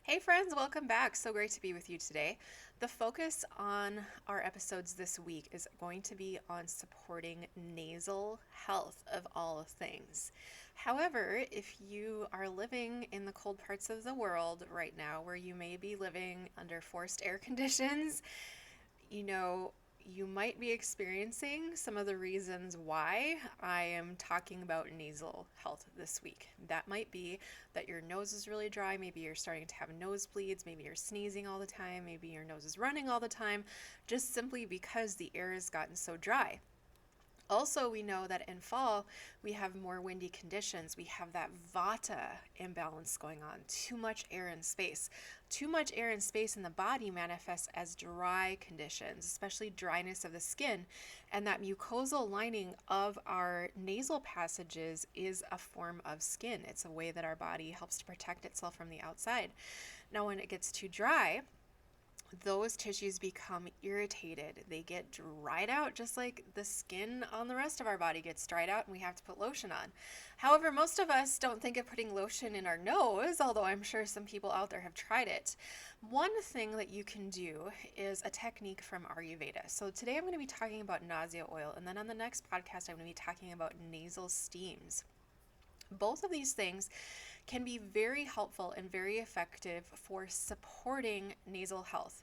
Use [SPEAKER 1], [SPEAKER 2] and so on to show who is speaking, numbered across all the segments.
[SPEAKER 1] Hey friends, welcome back. So great to be with you today. The focus on our episodes this week is going to be on supporting nasal health of all things. However, if you are living in the cold parts of the world right now where you may be living under forced air conditions, you know, you might be experiencing some of the reasons why I am talking about nasal health this week. That might be that your nose is really dry, maybe you're starting to have nosebleeds, maybe you're sneezing all the time, maybe your nose is running all the time, just simply because the air has gotten so dry. Also, we know that in fall, we have more windy conditions. We have that vata imbalance going on, too much air in space. Too much air in space in the body manifests as dry conditions, especially dryness of the skin. And that mucosal lining of our nasal passages is a form of skin. It's a way that our body helps to protect itself from the outside. Now, when it gets too dry, those tissues become irritated. They get dried out just like the skin on the rest of our body gets dried out and we have to put lotion on. However, most of us don't think of putting lotion in our nose, although I'm sure some people out there have tried it. One thing that you can do is a technique from Ayurveda. So today I'm going to be talking about Nasya oil, and then on the next podcast I'm going to be talking about nasal steams. Both of these things can be very helpful and very effective for supporting nasal health.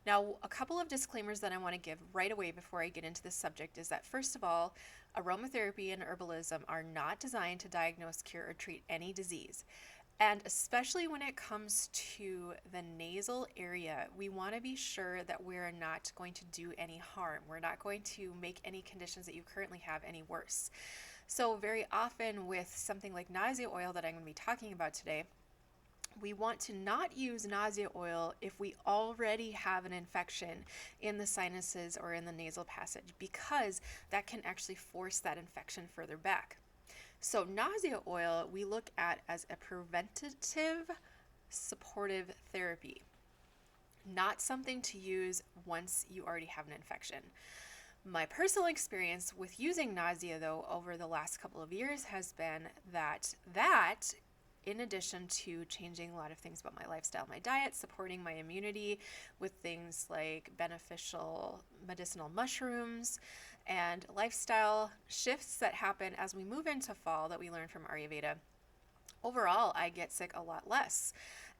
[SPEAKER 1] Now, a couple of disclaimers that I want to give right away before I get into this subject is that, first of all, aromatherapy and herbalism are not designed to diagnose, cure, or treat any disease. And especially when it comes to the nasal area, we want to be sure that we're not going to do any harm. We're not going to make any conditions that you currently have any worse. So, very often with something like Nasya oil that I'm going to be talking about today, we want to not use Nasya oil if we already have an infection in the sinuses or in the nasal passage, because that can actually force that infection further back. So, Nasya oil we look at as a preventative supportive therapy, not something to use once you already have an infection. My personal experience with using Nasya, though, over the last couple of years has been that in addition to changing a lot of things about my lifestyle, my diet, supporting my immunity with things like beneficial medicinal mushrooms and lifestyle shifts that happen as we move into fall that we learn from Ayurveda, overall, I get sick a lot less.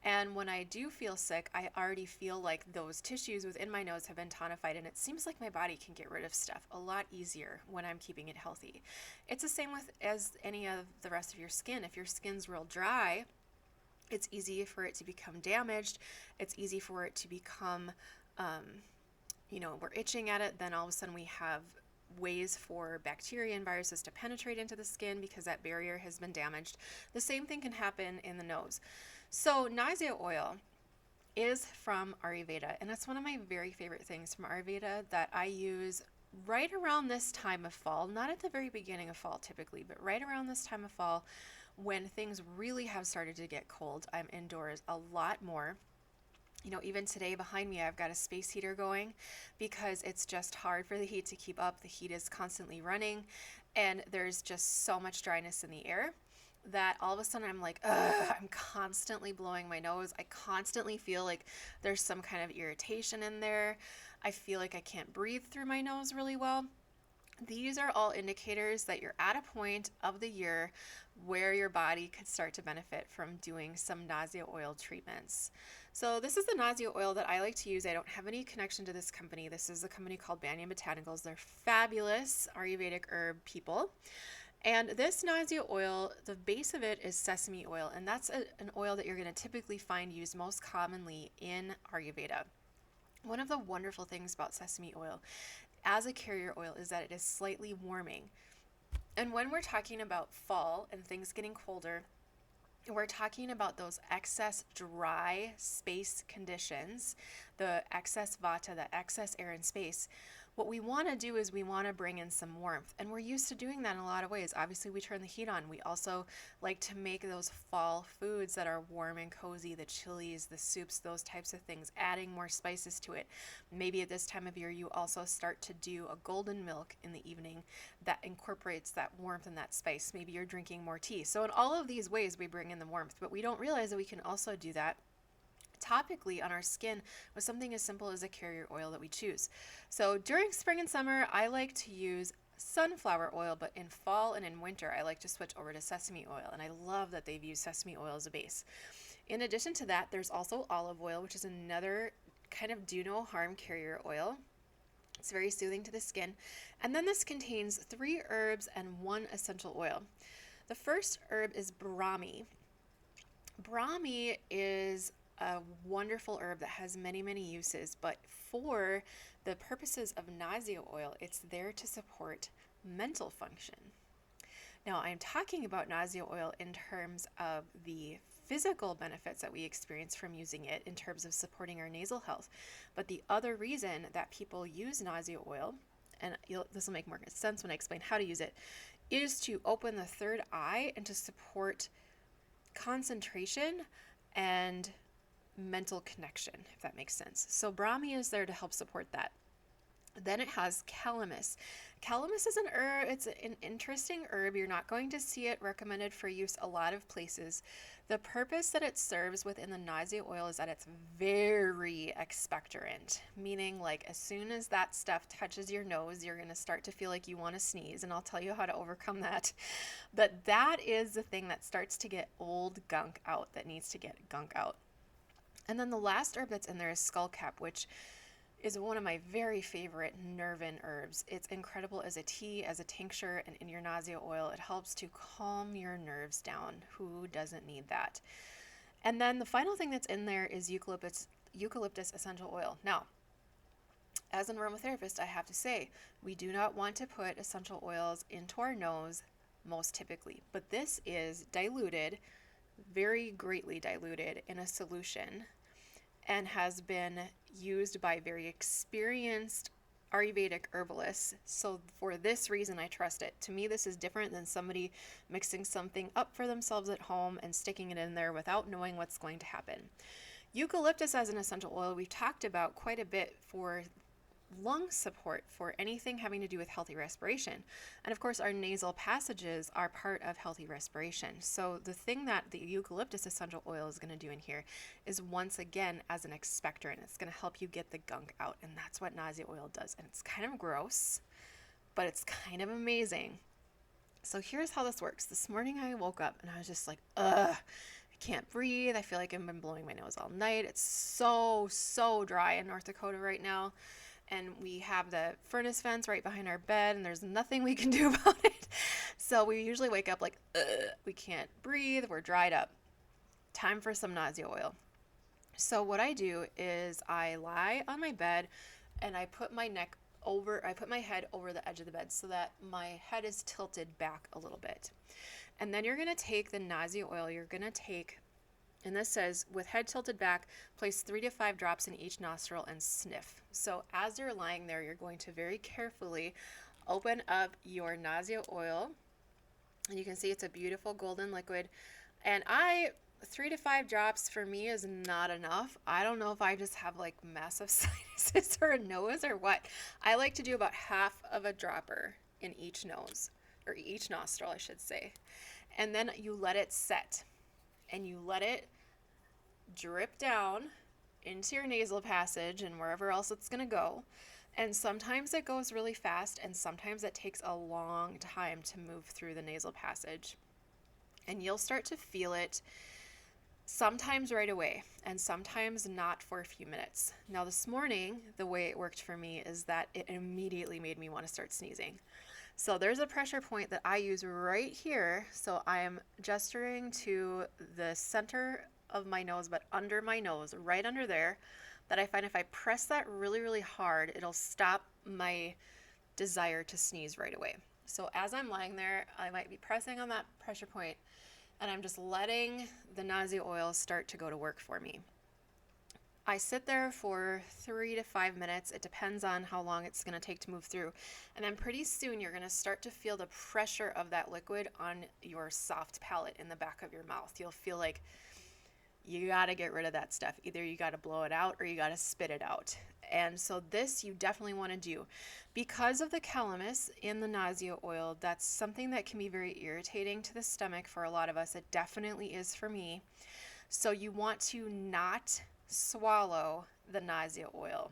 [SPEAKER 1] And when I do feel sick, I already feel like those tissues within my nose have been tonified, and it seems like my body can get rid of stuff a lot easier when I'm keeping it healthy. It's the same with as any of the rest of your skin. If your skin's real dry, it's easy for it to become damaged. It's easy for it to become, we're itching at it. Then all of a sudden we have ways for bacteria and viruses to penetrate into the skin because that barrier has been damaged. The same thing can happen in the nose. So, Nasya oil is from Ayurveda, and that's one of my very favorite things from Ayurveda that I use right around this time of fall, not at the very beginning of fall typically, but right around this time of fall when things really have started to get cold. I'm indoors a lot more. Even today behind me, I've got a space heater going because it's just hard for the heat to keep up. The heat is constantly running, and there's just so much dryness in the air that all of a sudden I'm like, ugh, I'm constantly blowing my nose. I constantly feel like there's some kind of irritation in there. I feel like I can't breathe through my nose really well. These are all indicators that you're at a point of the year where your body could start to benefit from doing some Nasya oil treatments. So this is the Nasya oil that I like to use. I don't have any connection to this company. This is a company called Banyan Botanicals. They're fabulous Ayurvedic herb people. And this Nasya oil, the base of it is sesame oil, and that's an oil that you're going to typically find used most commonly in Ayurveda. One of the wonderful things about sesame oil as a carrier oil is that it is slightly warming. And when we're talking about fall and things getting colder, we're talking about those excess dry space conditions, the excess vata, the excess air in space. What we want to do is we want to bring in some warmth, and we're used to doing that in a lot of ways. Obviously, we turn the heat on. We also like to make those fall foods that are warm and cozy, the chilies, the soups, those types of things, adding more spices to it. Maybe at this time of year, you also start to do a golden milk in the evening that incorporates that warmth and that spice. Maybe you're drinking more tea. So in all of these ways, we bring in the warmth, but we don't realize that we can also do that topically on our skin with something as simple as a carrier oil that we choose. So during spring and summer, I like to use sunflower oil, but in fall and in winter, I like to switch over to sesame oil. And I love that they've used sesame oil as a base. In addition to that, there's also olive oil, which is another kind of do no harm carrier oil. It's very soothing to the skin. And then this contains 3 herbs and 1 essential oil. The first herb is brahmi. Brahmi is a wonderful herb that has many, many uses, but for the purposes of Nasya oil, it's there to support mental function. Now, I'm talking about Nasya oil in terms of the physical benefits that we experience from using it in terms of supporting our nasal health. But the other reason that people use Nasya oil, and this will make more sense when I explain how to use it, is to open the third eye and to support concentration and mental connection, if that makes sense. So brahmi is there to help support that. Then it has calamus. Calamus is an herb. It's an interesting herb. You're not going to see it recommended for use a lot of places. The purpose that it serves within the Nasya oil is that it's very expectorant, meaning like as soon as that stuff touches your nose, you're going to start to feel like you want to sneeze, and I'll tell you how to overcome that. But that is the thing that starts to get old gunk out, that needs to get gunk out. And then the last herb that's in there is skullcap, which is one of my very favorite nervine herbs. It's incredible as a tea, as a tincture, and in your Nasya oil. It helps to calm your nerves down. Who doesn't need that? And then the final thing that's in there is eucalyptus essential oil. Now, as an aromatherapist, I have to say, we do not want to put essential oils into our nose most typically, but this is diluted, very greatly diluted in a solution, and has been used by very experienced Ayurvedic herbalists. So for this reason, I trust it. To me, this is different than somebody mixing something up for themselves at home and sticking it in there without knowing what's going to happen. Eucalyptus as an essential oil, we've talked about quite a bit for lung support, for anything having to do with healthy respiration. And of course, our nasal passages are part of healthy respiration. So the thing that the eucalyptus essential oil is going to do in here is, once again, as an expectorant, it's going to help you get the gunk out. And that's what Nasya oil does. And it's kind of gross, but it's kind of amazing. So here's how this works. This morning I woke up and I was just like, ugh, I can't breathe. I feel like I've been blowing my nose all night. It's so dry in North Dakota right now. And we have the furnace vents right behind our bed, and there's nothing we can do about it. So we usually wake up like, we can't breathe, we're dried up. Time for some Nasya oil. So what I do is I lie on my bed and I put my head over the edge of the bed so that my head is tilted back a little bit. And then you're going to take the Nasya oil, and this says, with head tilted back, place 3 to 5 drops in each nostril and sniff. So as you're lying there, you're going to very carefully open up your Nasya oil. And you can see it's a beautiful golden liquid. And 3 to 5 drops for me is not enough. I don't know if I just have like massive sinuses or a nose or what. I like to do about half of a dropper in each nose, or each nostril, I should say. And then you let it set. And you let it drip down into your nasal passage and wherever else it's going to go. And sometimes it goes really fast, and sometimes it takes a long time to move through the nasal passage. And you'll start to feel it sometimes right away, and sometimes not for a few minutes. Now this morning, the way it worked for me is that it immediately made me want to start sneezing. So there's a pressure point that I use right here. So I am gesturing to the center of my nose, but under my nose, right under there, that I find if I press that really, really hard, it'll stop my desire to sneeze right away. So as I'm lying there, I might be pressing on that pressure point, and I'm just letting the Nasya oil start to go to work for me. I sit there for 3 to 5 minutes. It depends on how long it's going to take to move through. And then pretty soon you're going to start to feel the pressure of that liquid on your soft palate in the back of your mouth. You'll feel like you got to get rid of that stuff. Either you got to blow it out or you got to spit it out. And so this you definitely want to do. Because of the calamus in the Nasya oil, that's something that can be very irritating to the stomach for a lot of us. It definitely is for me. So you want to not swallow the Nasya oil.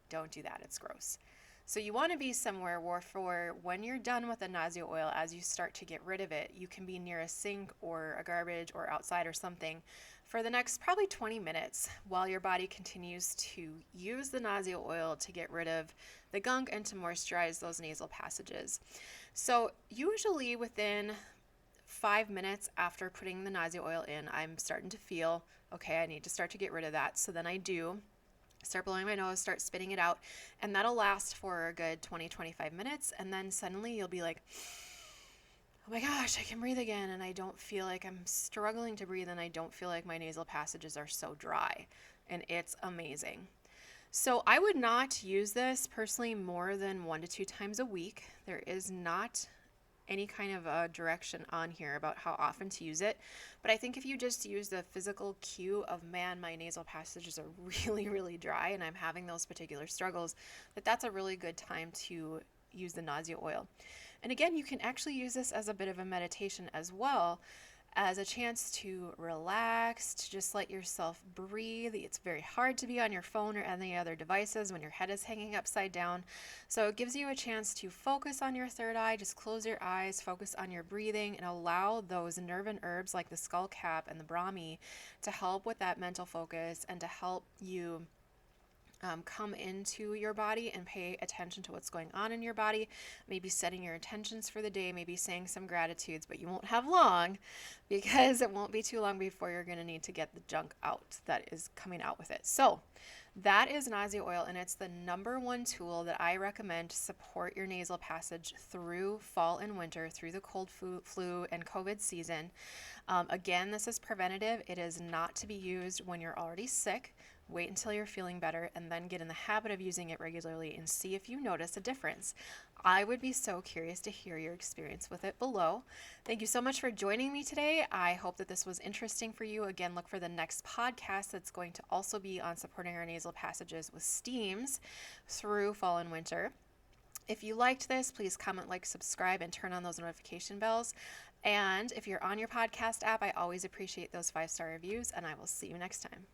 [SPEAKER 1] Don't do that, it's gross. So you want to be somewhere where for when you're done with the Nasya oil, as you start to get rid of it, you can be near a sink or a garbage or outside or something for the next probably 20 minutes while your body continues to use the Nasya oil to get rid of the gunk and to moisturize those nasal passages. So usually within 5 minutes after putting the Nasya oil in, I'm starting to feel, okay, I need to start to get rid of that. So then I do start blowing my nose, start spitting it out, and that'll last for a good 20-25 minutes. And then suddenly you'll be like, oh my gosh, I can breathe again, and I don't feel like I'm struggling to breathe, and I don't feel like my nasal passages are so dry, and it's amazing. So I would not use this personally more than 1 to 2 times a week. There is not any kind of a direction on here about how often to use it. But I think if you just use the physical cue of, man, my nasal passages are really, really dry and I'm having those particular struggles, that's a really good time to use the Nasya oil. And again, you can actually use this as a bit of a meditation as well, as a chance to relax, to just let yourself breathe. It's very hard to be on your phone or any other devices when your head is hanging upside down. So it gives you a chance to focus on your third eye, just close your eyes, focus on your breathing, and allow those nerve and herbs like the skull cap and the Brahmi to help with that mental focus and to help you come into your body and pay attention to what's going on in your body, maybe setting your intentions for the day, maybe saying some gratitudes, but you won't have long because it won't be too long before you're going to need to get the junk out that is coming out with it. So that is Nasya oil, and it's the number one tool that I recommend to support your nasal passage through fall and winter, through the cold flu and COVID season. Again, this is preventative. It is not to be used when you're already sick. Wait until you're feeling better and then get in the habit of using it regularly and see if you notice a difference. I would be so curious to hear your experience with it below. Thank you so much for joining me today. I hope that this was interesting for you. Again, look for the next podcast that's going to also be on supporting our nasal passages with steams through fall and winter. If you liked this, please comment, like, subscribe, and turn on those notification bells. And if you're on your podcast app, I always appreciate those 5-star reviews, and I will see you next time.